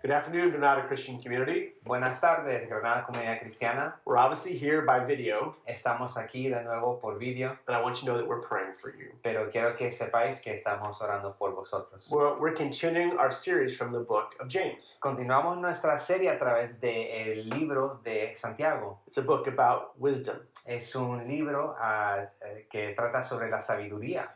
Good afternoon, Granada Christian Community. Buenas tardes, Granada Comunidad Cristiana. We're obviously here by video, Estamos aquí de nuevo por vídeo, and I want you to know that we're praying for you. pero quiero que sepáis que estamos orando por vosotros. We're continuing our series from the book of James. Continuamos nuestra serie a través del libro de Santiago. It's a book about wisdom. Es un libro que trata sobre la sabiduría.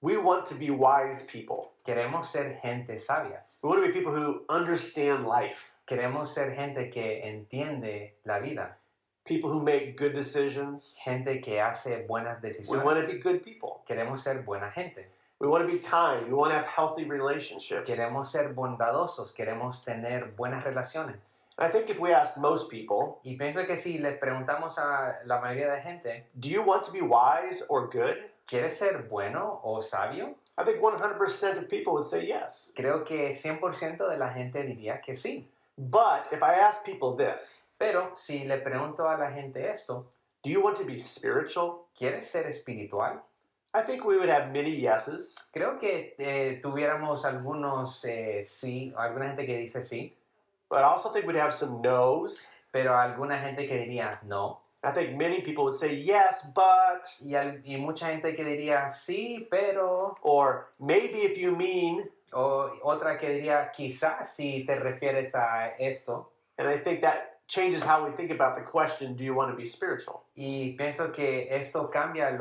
We want to be wise people. Queremos ser gente sabias. We want to be people who understand life, Queremos ser gente que entiende la vida. people who make good decisions. Gente que hace buenas We decisiones. want to be good people. Queremos ser buena gente. We want to be kind. We want to have healthy relationships. Queremos ser bondadosos. Queremos tener buenas relaciones. And I think if we asked most people, Y pienso que si le preguntamos a la mayoría de gente, do you want to be wise or good? ¿quieres ser bueno o sabio? I think 100% of people would say yes. Creo que 100% de la gente diría que sí. But if I ask people this, Pero si le pregunto a la gente esto, do you want to be spiritual? ¿quieres ser espiritual? I think we would have many yeses. Creo que tuviéramos algunos sí, alguna gente que dice sí, But I also think we'd have some no's. pero alguna gente que diría no. I think many people would say yes, but, Y mucha gente que diría sí, pero, or maybe if you mean, o otra que diría quizás si te refieres a esto. and I think that changes how we think about the question, do you want to be spiritual? Y pienso que esto cambia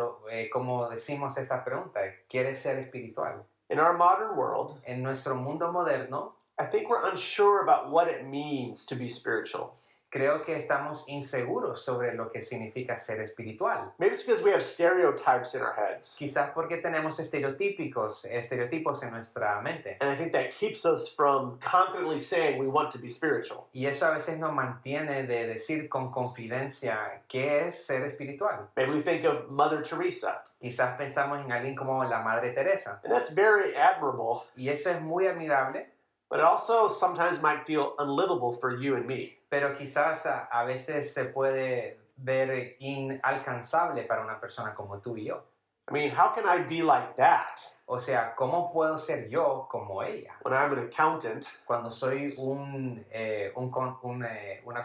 como decimos esta pregunta, ¿quieres ser espiritual? In our modern world, En nuestro mundo moderno, I think we're unsure about what it means to be spiritual. creo que estamos inseguros sobre lo que significa ser espiritual. Maybe it's because we have stereotypes in our heads. Quizás porque tenemos estereotipos en nuestra mente. And I think that keeps us from confidently saying we want to be spiritual. Y eso a veces nos mantiene de decir con confidencia qué es ser espiritual. Maybe we think of Mother Teresa, Quizás pensamos en alguien como la Madre Teresa. and that's very admirable, Y eso es muy admirable, but it also sometimes might feel unlivable for you and me. pero quizás a veces se puede ver inalcanzable para una persona como tú y yo. I mean, how can I be like that O sea, ¿cómo puedo ser yo como ella? when I'm an accountant, Cuando soy una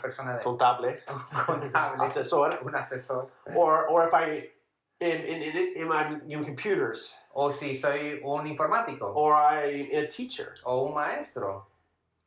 persona de contable, un contable, asesor, un asesor, or if I in my computers, o si soy un informático, or I'm a teacher. o un maestro.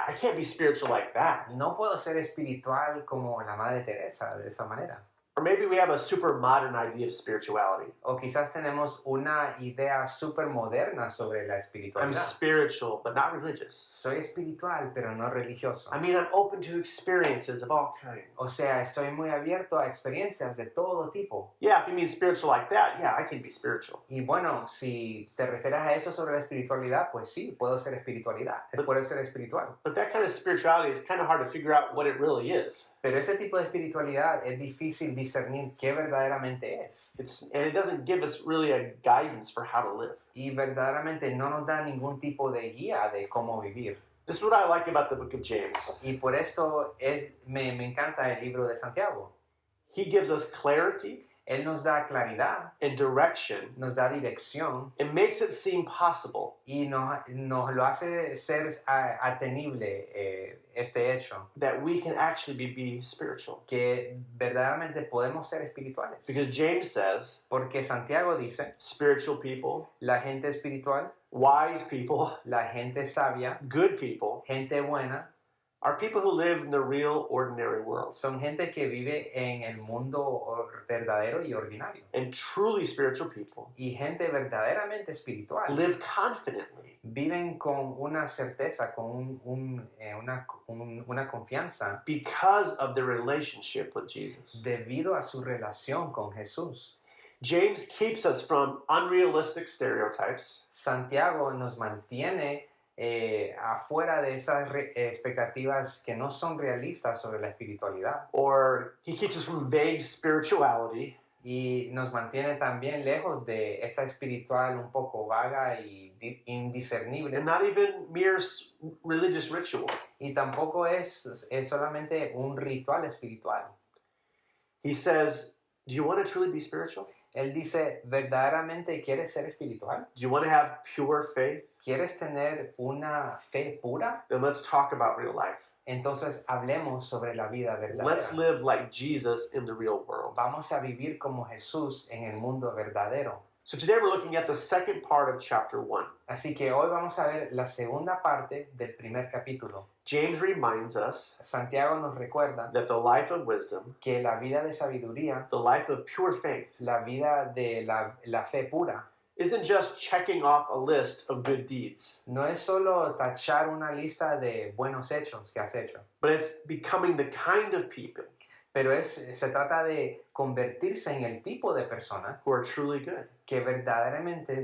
I can't be spiritual like that. No puedo ser espiritual como la Madre Teresa, de esa manera. Or maybe we have a super modern idea of spirituality. O quizás tenemos una idea súper moderna sobre la I'm espiritualidad. spiritual, but not religious. Soy espiritual, pero no religioso. I mean, I'm open to experiences of all kinds. O sea, estoy muy abierto a experiencias de todo tipo. Yeah, if you mean spiritual like that, yeah, I can be spiritual. Y bueno, si te refieres a eso sobre la espiritualidad, pues sí, puedo ser puedo ser espiritual. But that kind of spirituality is kind of hard to figure out what it really is. Pero ese tipo de espiritualidad es difícil discernir qué verdaderamente es. And it doesn't give us really a guidance for how to live. Y verdaderamente no nos da ningún tipo de guía de cómo vivir. This is what I like about the book of James. Y por esto me encanta el libro de Santiago. He gives us clarity Él nos da claridad, and direction nos da dirección and makes it seem possible y nos lo hace ser atenible este hecho, that we can actually be spiritual. que verdaderamente podemos ser espirituales. Because James says Porque Santiago dice, spiritual people, la gente espiritual, wise people, la gente sabia, good people gente buena, are people who live in the real ordinary world. son gente que vive en el mundo verdadero y ordinario. And truly spiritual people Y gente verdaderamente espiritual live confidently viven con una certeza, con una confianza because of their relationship with Jesus. debido a su relación con Jesús. James keeps us from unrealistic stereotypes Santiago nos mantiene afuera de esas expectativas que no son realistas sobre la espiritualidad. or he keeps us from vague spirituality Y nos mantiene también lejos de esa espiritual un poco vaga y indiscernible. and not even mere religious ritual. Y tampoco es solamente un ritual espiritual. He says, do you want to truly be spiritual? Él dice, ¿verdaderamente quieres ser espiritual? Do you want to have pure faith? ¿Quieres tener una fe pura? Then let's talk about real life. Entonces hablemos sobre la vida Let's verdadera. live like Jesus in the real world. Vamos a vivir como Jesús en el mundo verdadero. So today we're looking at the second part of chapter 1. Así que hoy vamos a ver la segunda parte del primer capítulo. James reminds us Santiago nos recuerda that the life of wisdom, que la vida de sabiduría, the life of pure faith, la vida de la fe pura, isn't just checking off a list of good deeds, no es solo tachar una lista de buenos hechos que has hecho, but it's becoming the kind of people pero se trata de convertirse en el tipo de persona who are truly good. que verdaderamente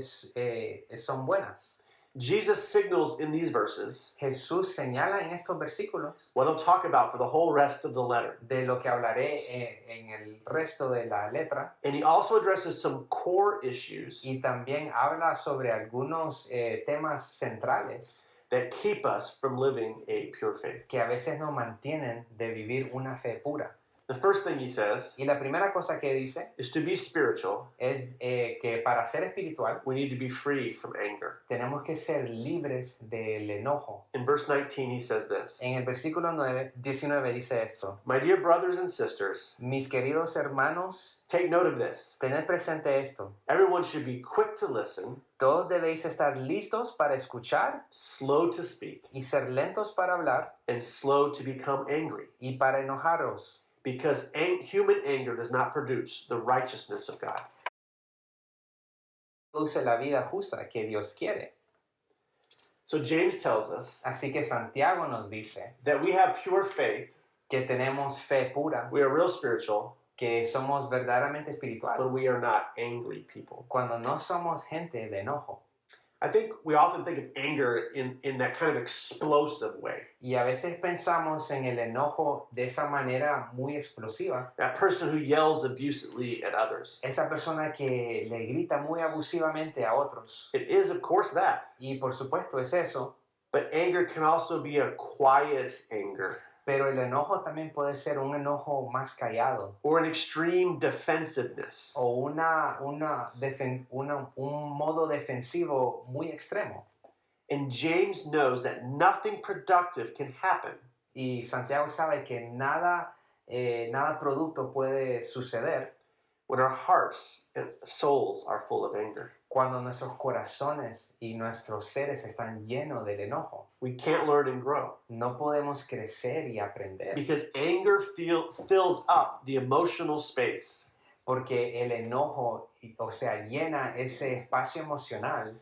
son buenas. Jesus signals in these verses Jesús señala en estos versículos what he'll talk about for the whole rest of the letter. de lo que hablaré en el resto de la letra, And he also addresses some core issues y también habla sobre algunos temas centrales that keep us from living a pure faith. que a veces nos mantienen de vivir una fe pura. The first thing he says Y la primera cosa que dice is to be spiritual, es que para ser espiritual we need to be free from anger. tenemos que ser libres del enojo. In verse 19, he says this: En el versículo 19 dice esto: My dear brothers and sisters, mis queridos hermanos, take note of this. tened presente esto. Everyone should be quick to listen, Todos debéis estar listos para escuchar slow to speak, y ser lentos para hablar and slow to become angry, y para enojaros, because human anger does not produce the righteousness of God. produce la vida justa que Dios quiere. So James tells us Así que Santiago nos dice that we have pure faith, que tenemos fe pura, we are real spiritual, que somos verdaderamente espirituales, when we are not angry people. cuando no somos gente de enojo. I think we often think of anger in that kind of explosive way. Y a veces pensamos en el enojo de esa manera muy explosiva. That person who yells abusively at others. Esa persona que le grita muy abusivamente a otros. It is, of course, that. Y por supuesto es eso. But anger can also be a quiet anger, Pero el enojo también puede ser un enojo más callado. or an extreme defensiveness. O un modo defensivo muy extremo. And James knows that nothing productive can happen Y Santiago sabe que nada producto puede suceder when our hearts and souls are full of anger. cuando nuestros corazones y nuestros seres están llenos del enojo. We can't learn and grow No podemos crecer y aprender because anger fills up the emotional space. porque el enojo, o sea, llena ese espacio emocional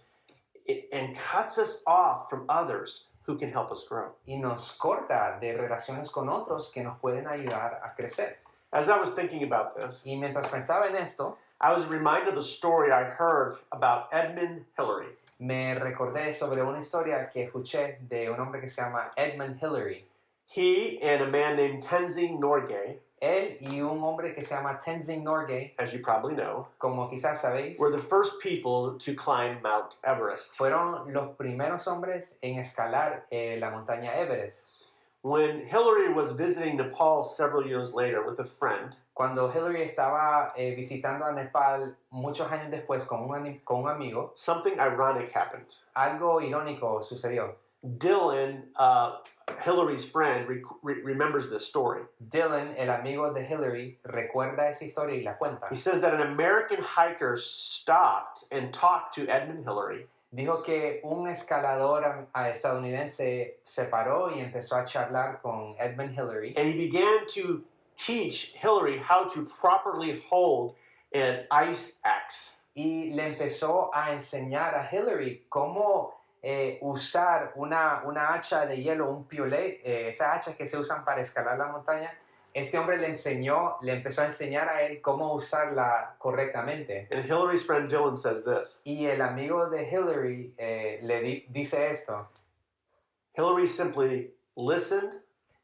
And cuts us off from others who can help us grow. y nos corta de relaciones con otros que nos pueden ayudar a crecer. As I was thinking about this, Y mientras pensaba en esto, I was reminded of a story I heard about Edmund Hillary. me recordé sobre una historia que escuché de un hombre que se llama Edmund Hillary. He and a man named Tenzing Norgay, Él y un hombre que se llama Tenzing Norgay, as you probably know, como quizás sabéis, were the first people to climb Mount Everest. fueron los primeros hombres en escalar la montaña Everest. When Hillary was visiting Nepal several years later with a friend, Cuando Hillary estaba visitando a Nepal muchos años después con un amigo, something ironic happened. algo irónico sucedió. Dylan, Hillary's friend, remembers this story. Dylan, el amigo de Hillary, recuerda esa historia y la cuenta. He says that an American hiker stopped and talked to Edmund Hillary. Dijo que un escalador estadounidense se paró y empezó a charlar con Edmund Hillary And he began to teach Hillary how to properly hold an ice axe. y le empezó a enseñar a Hillary cómo usar una hacha de hielo, un piolet, esas hachas que se usan para escalar la montaña. Este hombre le empezó a enseñar a él cómo usarla correctamente. And Hillary's friend Dylan says this. Y el amigo de Hillary dice esto. Hillary simply listened,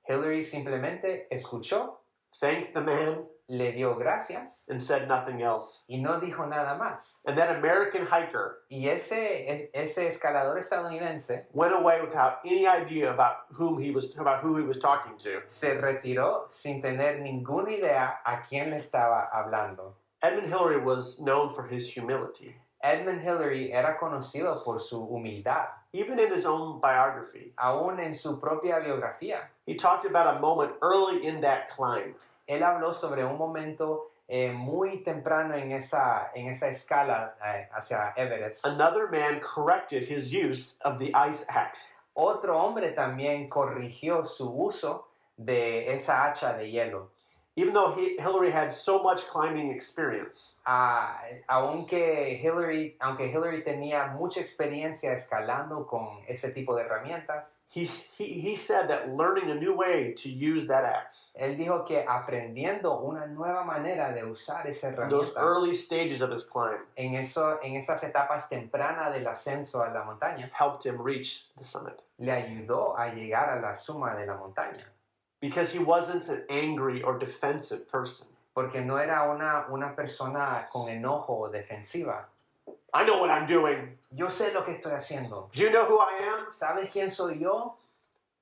Hillary simplemente escuchó, thanked the man, le dio gracias and said nothing else. y no dijo nada más. And that American hiker Y ese escalador estadounidense went away without any idea about who he was talking to. se retiró sin tener ninguna idea a quién le estaba hablando. Edmund Hillary was known for his humility. Edmund Hillary era conocido por su humildad, Even in his own biography, aún en su propia biografía. he talked about a moment early in that climb. Él habló sobre un momento muy temprano en esa escala hacia Everest. Another man corrected his use of the ice axe. Otro hombre también corrigió su uso de esa hacha de hielo. Even though Hillary had so much climbing experience, Aunque Hillary tenía mucha experiencia escalando con ese tipo de herramientas, he said that learning a new way to use that axe, él dijo que aprendiendo una nueva manera de usar esa those herramienta early stages of his climb, en esas etapas tempranas del ascenso a la montaña, helped him reach the summit. le ayudó a llegar a la cima de la montaña. Because he wasn't an angry or defensive person. Porque no era una persona con enojo o defensiva. I know what I'm doing. Yo sé lo que estoy haciendo. Do you know who I am? ¿Sabes quién soy yo?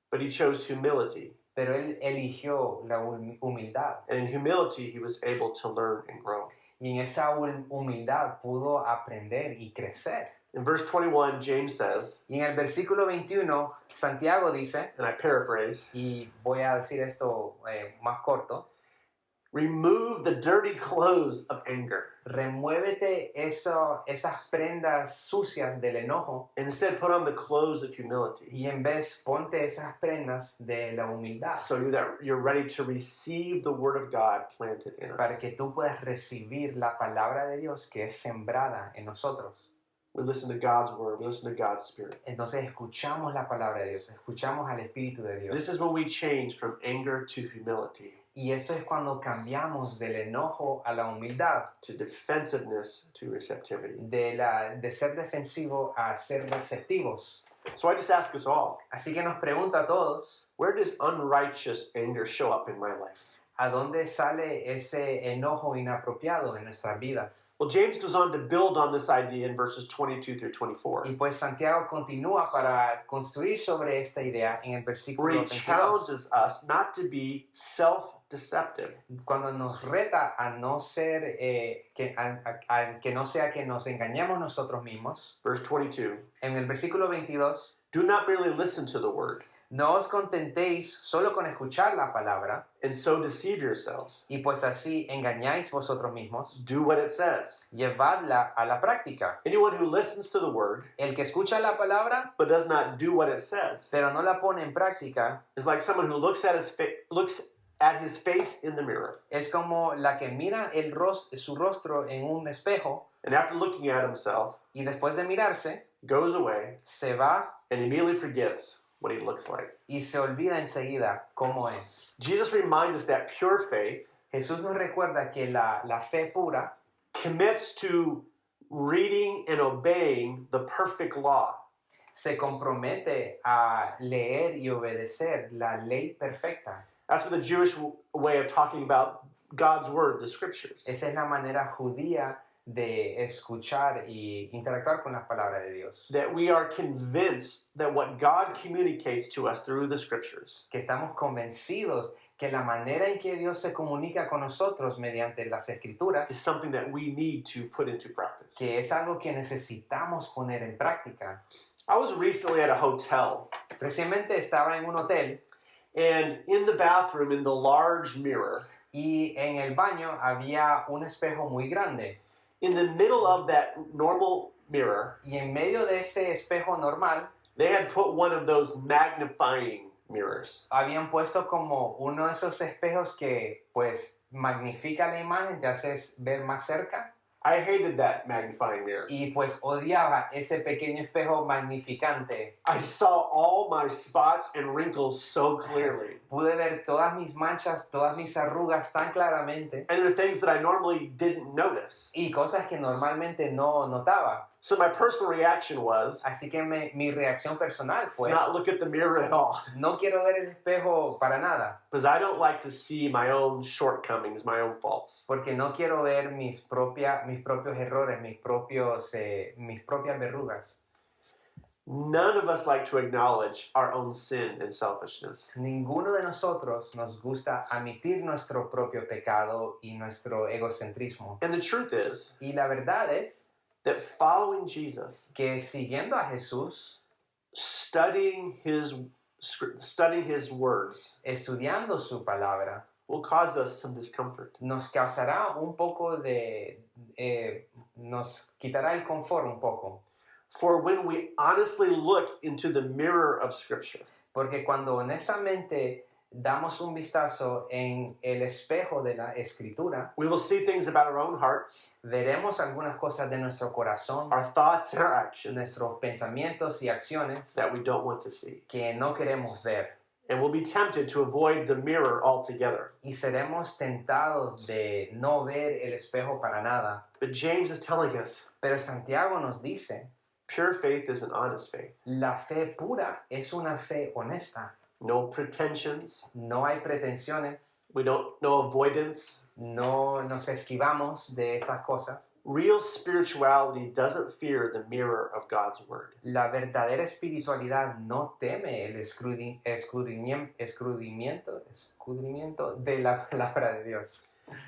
But he chose humility. Pero él eligió la humildad. And in humility, he was able to learn and grow. Y en esa humildad pudo aprender y crecer. In verse 21, James says, Y en el versículo 21, Santiago dice, and I paraphrase, y voy a decir esto más corto, remove the dirty clothes of anger. remuévete esas prendas sucias del enojo And instead, put on the clothes of humility. y en vez ponte esas prendas de la humildad So that you're ready to receive the word of God planted in para us. que tú puedas recibir la palabra de Dios que es sembrada en nosotros. We listen to God's word. We listen to God's spirit. Entonces escuchamos la palabra de Dios, escuchamos al Espíritu de Dios. This is when we change from anger to humility, Y esto es cuando cambiamos del enojo a la humildad, to defensiveness to receptivity. de ser defensivo a ser receptivos. So I just ask us all, Así que nos pregunta a todos, where does unrighteous anger show up in my life? ¿a dónde sale ese enojo inapropiado en nuestras vidas? Well, James goes on to build on this idea in verses 22 through 24, Y pues Santiago continúa para construir sobre esta idea en el where versículo he 22, challenges us not to be self-deceptive, cuando nos reta a no ser, que no sea que nos engañemos nosotros mismos. verse 22. En el versículo 22, Do not merely listen to the word no os contentéis solo con escuchar la palabra, and so deceive yourselves. y pues así engañáis vosotros mismos. Do what it says. Llevadla a la práctica. Anyone who listens to the word El que escucha la palabra, but does not do what it says pero no la pone en práctica, is like someone who looks at his face in the mirror, es como la que mira su rostro en un espejo and after looking at himself, y después de mirarse, goes away se va and immediately forgets what he looks like. y se olvida enseguida cómo es. Jesus reminds us that pure faith Jesús nos recuerda que la fe pura commits to reading and obeying the perfect law. se compromete a leer y obedecer la ley perfecta. That's what the Jewish way of talking about God's word, the scriptures. Esa es la manera judía de escuchar y interactuar con las palabras de Dios. That we are convinced that what God communicates to us through the scriptures Que estamos convencidos que la manera en que Dios se comunica con nosotros mediante las escrituras, is something that we need to put into practice. que es algo que necesitamos poner en práctica. I was recently at a hotel, Recientemente estaba en un hotel and in the bathroom, in the large mirror, y en el baño había un espejo muy grande. in the middle of that normal mirror, Y en medio de ese espejo normal, they had put one of those magnifying mirrors. habían puesto como uno de esos espejos que pues magnifica la imagen, te haces ver más cerca. I hated that magnifying mirror. Y pues odiaba ese pequeño espejo magnificante. I saw all my spots and wrinkles so clearly. Pude ver todas mis manchas, todas mis arrugas tan claramente And there are things that I normally didn't notice. y cosas que normalmente no notaba. So my personal reaction was Así que mi reacción personal to fue, not look at the mirror at all. no quiero ver el espejo para nada, Because I don't like to see my own shortcomings, my own faults. porque no quiero ver mis propios errores, mis propias verrugas. None of us like to acknowledge our own sin and selfishness. Ninguno de nosotros nos gusta admitir nuestro propio pecado y nuestro egocentrismo. And the truth is Y la verdad es that following Jesus, que siguiendo a Jesús, studying his words, estudiando su palabra, will cause us some discomfort. nos causará un poco nos quitará el confort un poco. For when we honestly look into the mirror of Scripture, Porque cuando honestamente damos un vistazo en el espejo de la Escritura, we will see things about our own hearts, veremos algunas cosas de nuestro corazón, our thoughts, and our actions nuestros pensamientos y acciones that we don't want to see. que no queremos ver. And we'll be tempted to avoid the mirror altogether. Y seremos tentados de no ver el espejo para nada. But James is telling us Pero Santiago nos dice, pure faith is an honest faith. la fe pura es una fe honesta. No pretensions, No hay pretensiones, no avoidance. no nos esquivamos de esas cosas. Real spirituality doesn't fear the mirror of God's word. La verdadera espiritualidad no teme el escudrimiento de la palabra de Dios.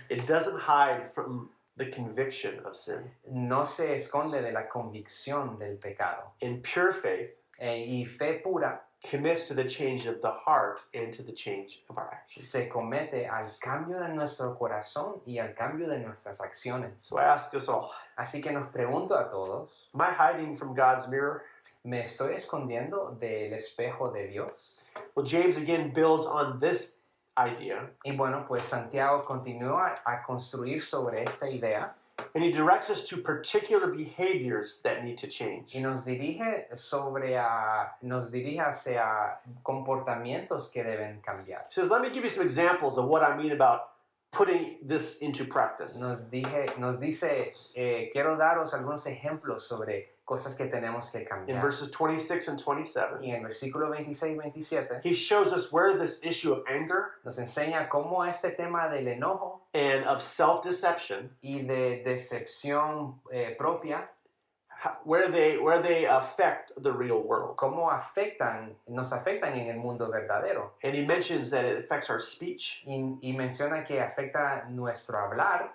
It doesn't hide from the conviction of sin. No se esconde de la convicción del pecado. In pure faith, Y fe pura commits to the change of the heart and to the change of our actions. se comete al cambio de nuestro corazón y al cambio de nuestras acciones. So I ask us all, Así que nos pregunto a todos, am I hiding from God's mirror? ¿me estoy escondiendo del espejo de Dios? Well, James again builds on this idea, Y bueno, pues Santiago continúa a construir sobre esta idea and he directs us to particular behaviors that need to change. y nos dirige hacia comportamientos que deben cambiar. He says, let me give you some examples of what I mean about putting this into practice. Nos dice, quiero daros algunos ejemplos sobre cosas que tenemos que In cambiar. verses 26 and 27, Y en el versículo 26 y 27 he shows us where this issue of anger nos enseña cómo este tema del enojo and of self-deception, y de decepción propia, where they affect the real world. cómo nos afectan en el mundo verdadero. And he mentions that it affects our speech Y menciona que afecta nuestro hablar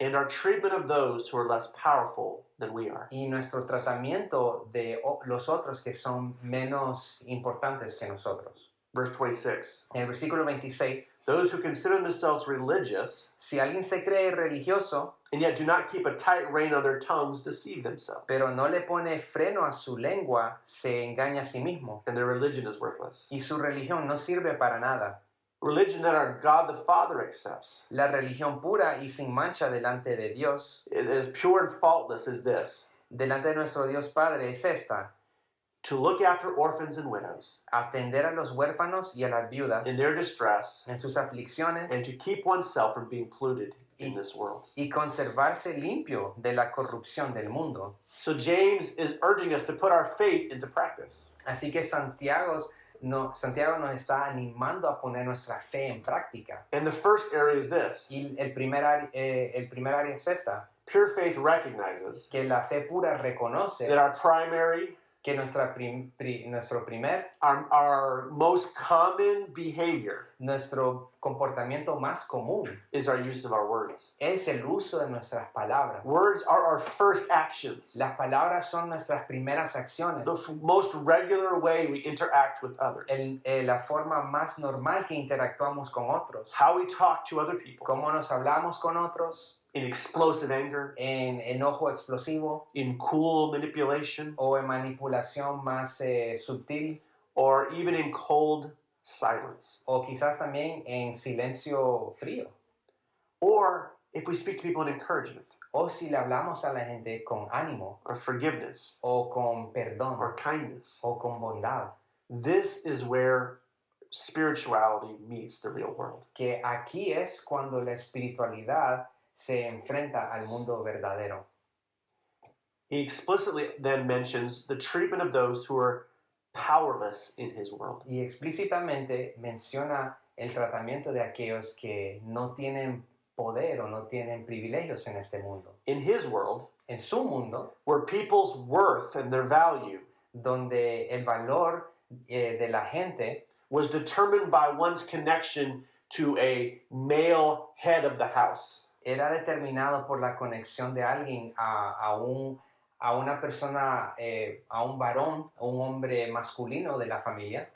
and our treatment of those who are less powerful than we are. y nuestro tratamiento de los otros que son menos importantes que nosotros. Verse 26, En el versículo 26, those who consider themselves religious si alguien se cree religioso, and yet do not keep a tight rein on their tongues deceive themselves, pero no le pone freno a su lengua, se engaña a sí mismo. and their religion is worthless. Y su religión no sirve para nada. Religion that our God the Father accepts, La religión pura y sin mancha delante de Dios, it is pure and faultless, is this: delante de nuestro Dios Padre, es esta: to look after orphans and widows atender a los huérfanos y a las viudas in their distress, en sus aflicciones and to keep oneself from being polluted in this world. y conservarse limpio de la corrupción del mundo. So James is urging us to put our faith into practice. Así que Santiago nos está animando a poner nuestra fe en práctica. And the first area is this: Y el primer área es esta, pure faith recognizes que la fe pura reconoce that our primary, que nuestro our most common behavior nuestro comportamiento más común is our use of our words. es el uso de nuestras palabras. Words are our first actions, Las palabras son nuestras primeras acciones. the most regular way we interact with others, La forma más normal que interactuamos con otros. how we talk to other people, Cómo nos hablamos con otros, in explosive anger, en enojo explosivo in cool manipulation, o en manipulación más sutil, or even in cold silence. o quizás también en silencio frío. Or if we speak to people in encouragement, O si le hablamos a la gente con ánimo, or forgiveness, o con perdón, or kindness. o con bondad. This is where spirituality meets the real world. Que aquí es cuando la espiritualidad se enfrenta al mundo verdadero. He explicitly then mentions the treatment of those who are powerless in his world. Y explícitamente menciona el tratamiento de aquellos que no tienen poder o no tienen privilegios en este mundo. In his world, En su mundo, where people's worth and their value donde el valor de la gente was determined by one's connection to a male head of the house. era determinado por la conexión de alguien a una persona, a un varón, a un hombre masculino de la familia.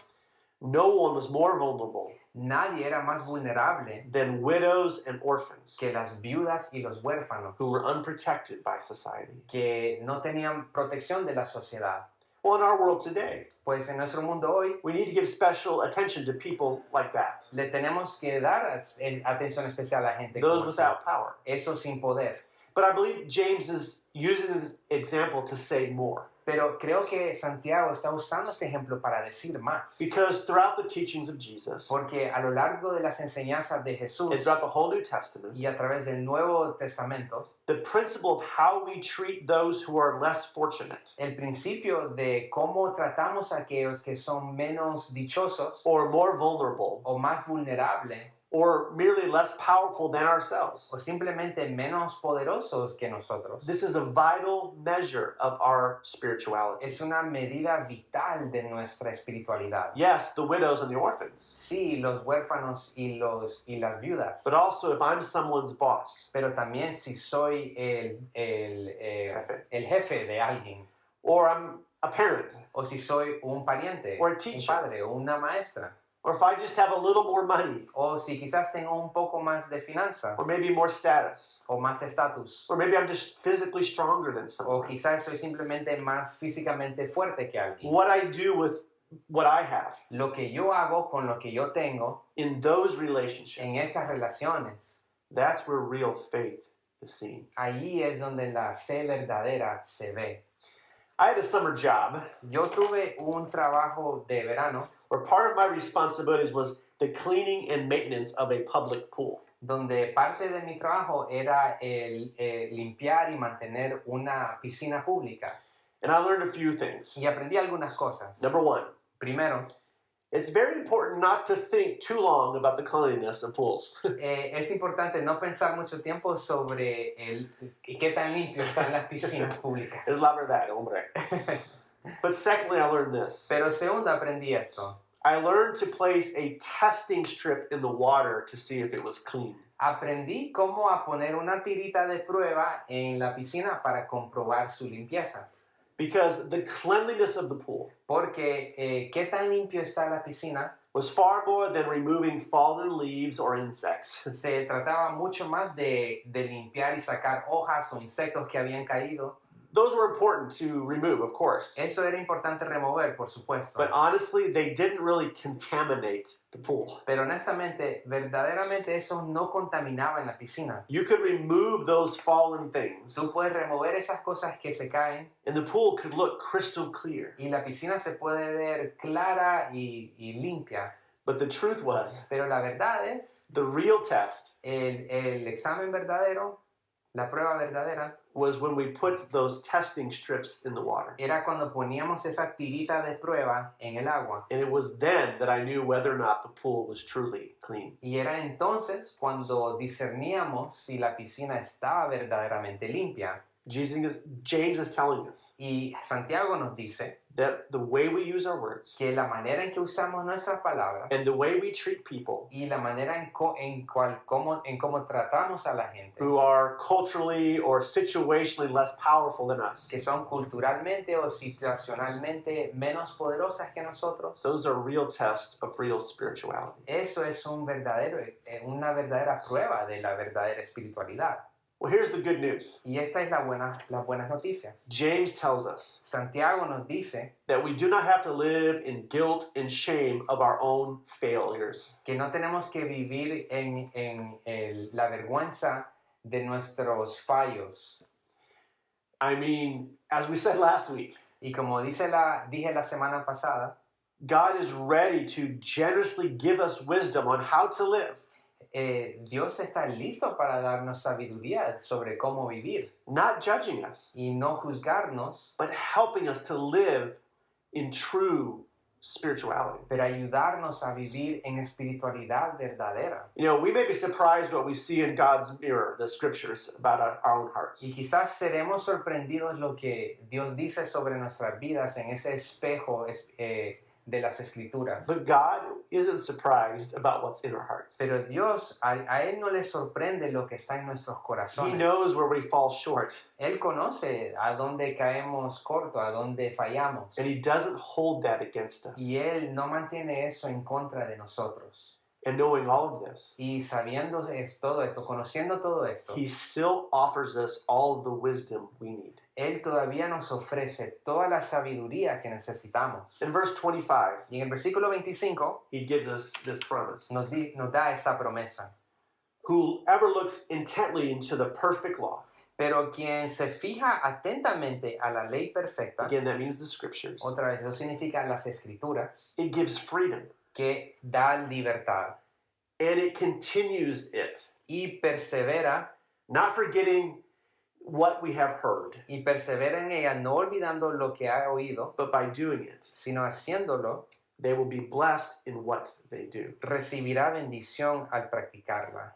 No one was more vulnerable Nadie era más vulnerable than widows and orphans que las viudas y los huérfanos, who were unprotected by society. que no tenían protección de la sociedad. Well, in our world today, Pues en nuestro mundo hoy we need to give special attention to people like that, le tenemos que dar atención especial a gente those como así. without power. Eso sin poder. But I believe James is using this example to say more. Pero creo que Santiago está usando este ejemplo para decir más. Because throughout the teachings of Jesus, Porque a lo largo de las enseñanzas de Jesús and throughout the whole New Testament, y a través del Nuevo Testamento, the principle of how we treat those who are less fortunate el principio de cómo tratamos a aquellos que son menos dichosos or more vulnerable o más vulnerables or merely less powerful than ourselves, o simplemente menos poderosos que nosotros, this is a vital measure of our spirituality. es una medida vital de nuestra espiritualidad. Yes, the widows and the orphans, Sí, los huérfanos y las viudas, but also if I'm someone's boss, pero también si soy el jefe de alguien, or I'm a parent, o si soy un pariente, Or a un teacher. padre o una maestra, or if I just have a little more money, o si quizás tengo un poco más de finanzas or maybe more status, o más estatus, or maybe I'm just physically stronger than o someone. quizás soy simplemente más físicamente fuerte que alguien. What I do with what I have Lo que yo hago con lo que yo tengo in those en relationships, esas relaciones, that's where real faith is seen. ahí es donde la fe verdadera se ve. I had a summer job Yo tuve un trabajo de verano where part of my responsibilities was the cleaning and maintenance of a public pool. donde parte de mi trabajo era el limpiar y mantener una piscina pública. And I learned a few things. Y aprendí algunas cosas. Number one, Primero, it's very important not to think too long about the cleanliness of pools. es importante no pensar mucho tiempo sobre qué tan limpio están las piscinas públicas. Es la verdad, hombre. But secondly, I learned this. Pero segundo, aprendí esto. I learned to place a testing strip in the water to see if it was clean. Aprendí cómo a poner una tirita de prueba en la piscina para comprobar su limpieza. Because the cleanliness of the pool Porque qué tan limpio está la piscina was far more than removing fallen leaves or insects. se trataba mucho más de limpiar y sacar hojas o insectos que habían caído. Those were important to remove, of course. Eso era importante remover, por supuesto. But honestly, they didn't really contaminate the pool. Pero honestamente, verdaderamente eso no contaminaba en la piscina. You could remove those fallen things, Tú puedes remover esas cosas que se caen and the pool could look crystal clear. y la piscina se puede ver clara y limpia. But the truth was, Pero la verdad es, the real test el examen verdadero, la prueba verdadera, was when we put those testing strips in the water. era cuando poníamos esa tirita de prueba en el agua. And it was then that I knew whether or not the pool was truly clean. Y era entonces cuando discerníamos si la piscina estaba verdaderamente limpia. James is telling us Y Santiago nos dice that the way we use our words que la manera en que usamos nuestras palabras and the way we treat people y la manera en cómo tratamos a la gente who are culturally or situationally less powerful than us, que son culturalmente o situacionalmente menos poderosas que nosotros, those are real tests of real spirituality. eso es una verdadera prueba de la verdadera espiritualidad. Well, here's the good news. Y esta es las buenas noticias. James tells us Santiago nos dice that we do not have to live in guilt and shame of our own failures. que no tenemos que vivir en la vergüenza de nuestros fallos. I mean, as we said last week, Y como dije la semana pasada, God is ready to generously give us wisdom on how to live, Dios está listo para darnos sabiduría sobre cómo vivir not judging us, y no juzgarnos, but helping us to live in true spirituality. pero ayudarnos a vivir en espiritualidad verdadera. You know, we may be surprised what we see in God's mirror, the scriptures, about our own hearts. Y quizás seremos sorprendidos lo que Dios dice sobre nuestras vidas en ese espejo de las Escrituras. But God isn't surprised about what's in our hearts. Pero Dios, a Él no le sorprende lo que está en nuestros He corazones. knows where we fall short, Él conoce a dónde caemos corto, a dónde fallamos. and He doesn't hold that against us. Y Él no mantiene eso en contra de nosotros. And knowing all of this, Y sabiendo todo esto, conociendo todo esto, He still offers us all the wisdom we need. Él todavía nos ofrece toda la sabiduría que necesitamos. In verse 25, Y en el versículo 25 He gives us this promise. nos da esta promesa. Whoever looks intently into the perfect law, Pero quien se fija atentamente a la ley perfecta, again, that means the scriptures, otra vez eso significa las escrituras, it gives freedom, que da libertad and it continues it, y persevera not forgetting what we have heard, en ella, no olvidando lo que ha oído, but by doing it, sino haciéndolo, they will be blessed in what they do. recibirá bendición al practicarla.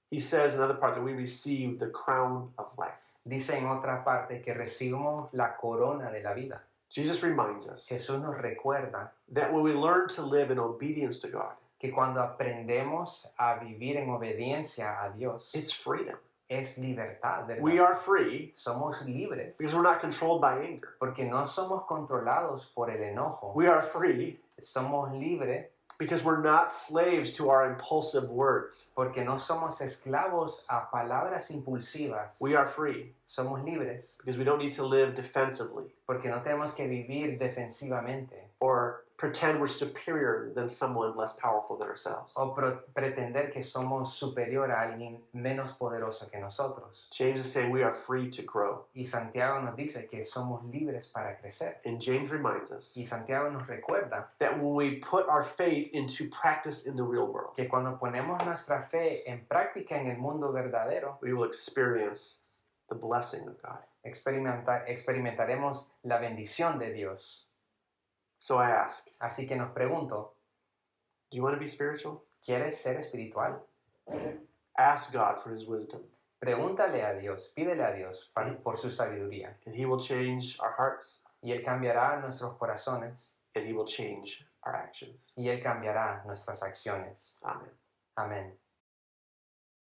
He says in another part that we receive the crown of life. Dice en otra parte que recibimos la corona de la vida. Jesus reminds us Jesús nos recuerda that when we learn to live in obedience to God, que cuando aprendemos a vivir en obediencia a Dios, it's freedom. es libertad, ¿verdad? We are free Somos libres because we're not controlled by anger. porque no somos controlados por el enojo. We are free Somos libres because we're not slaves to our impulsive words. porque no somos esclavos a palabras impulsivas. We are free Somos libres because we don't need to live defensively porque no tenemos que vivir defensivamente or pretend we're superior than someone less powerful than ourselves. o pretender que somos superior a alguien menos poderoso que nosotros. James is saying we are free to grow. Y Santiago nos dice que somos libres para crecer. And James reminds us Y Santiago nos recuerda that when we put our faith into practice in the real world, que cuando ponemos nuestra fe en práctica en el mundo verdadero, we will experience the blessing of God. experimentaremos la bendición de Dios. So I ask, Así que nos pregunto, do you want to be spiritual? ¿quieres ser espiritual? Ask God for His wisdom, Pregúntale a Dios, pídele a Dios por su sabiduría. and He will change our hearts, Y Él cambiará nuestros corazones and He will change our actions. y Él cambiará nuestras acciones. Amen. Amén.